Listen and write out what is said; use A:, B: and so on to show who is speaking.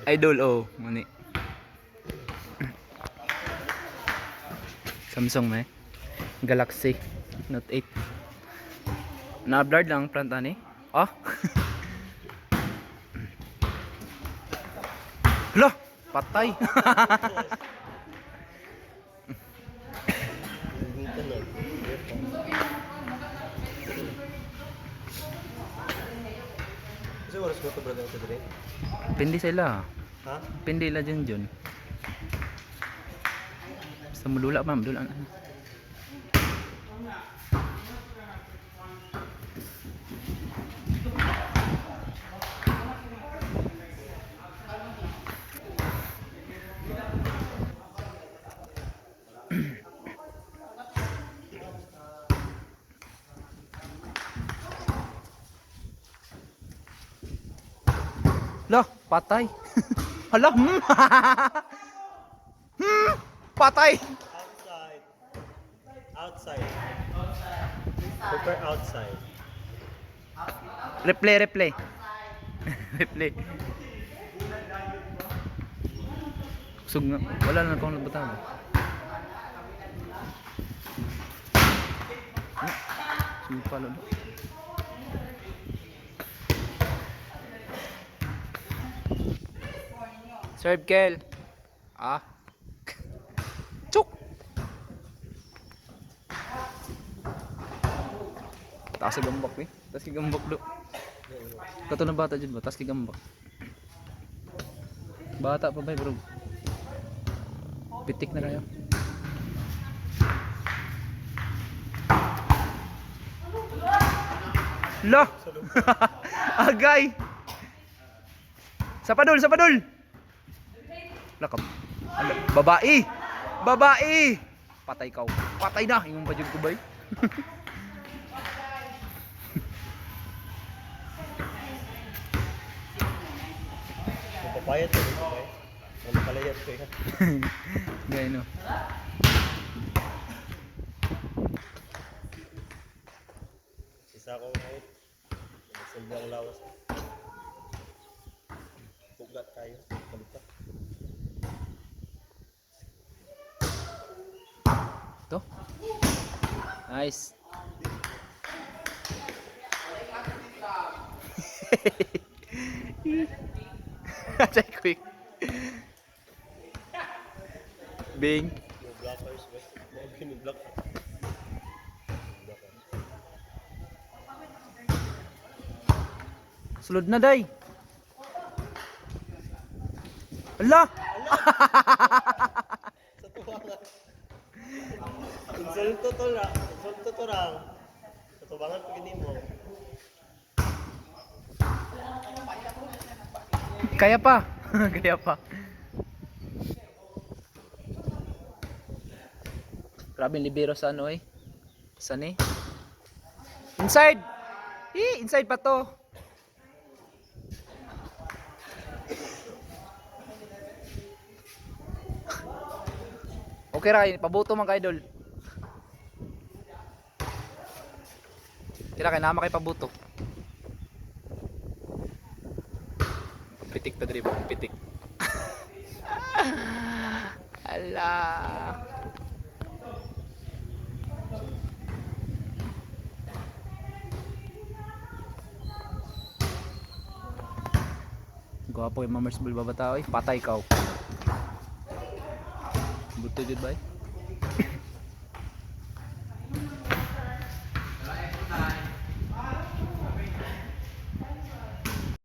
A: Idol oh, mani. Samsung may Galaxy Note 8. Na-blurred lang front ani. Ah. Hala, patay.
B: Kasi oras ko to brother sa dire.
A: Pindi sila.
B: Ha?
A: Pindi la dyan. Basta mulula ma'am, dula na. Lah, patay. Hala, patay.
B: Outside. Outside. Super outside.
A: Replay. Replay. Sug nga. Wala na akong nagbutang. Sug pala. Serve Kel. Ah. Chuk. Taas si gambak ni. Taas si gambak do. Kato na bata jud ba? Taas si gambak. Bata pa ba bro? Pitik na kayo. Lah. Agay. Sa padul. Lakap. Babae. Patay kau. Patay na imong pajud ko bay.
B: Papayat ko okay. Ano palayat ko ya.
A: Gay no.
B: Isa ko kahit nagsalbi ang lawas. Puglat kayo. Balikat.
A: To. Nice. Check quick. Bing.
B: Yung blockers ba? Yung block.
A: Sulod na day. Allah.
B: Sa tuwa nga. Insulto to lang. Insulto to lang. Sa tubangan pag hindi mo.
A: Kaya pa. Kaya pa. Grabe libero sa ano eh. Saan eh? Inside. Inside pa to. Okay ra, pabuto man kay idol. Tira kay nama kay pabuto. Pitik ta diri ba? Pitik. Allah. Gwapo yung mamers bul babata oy, patay ka. Buto jud bay.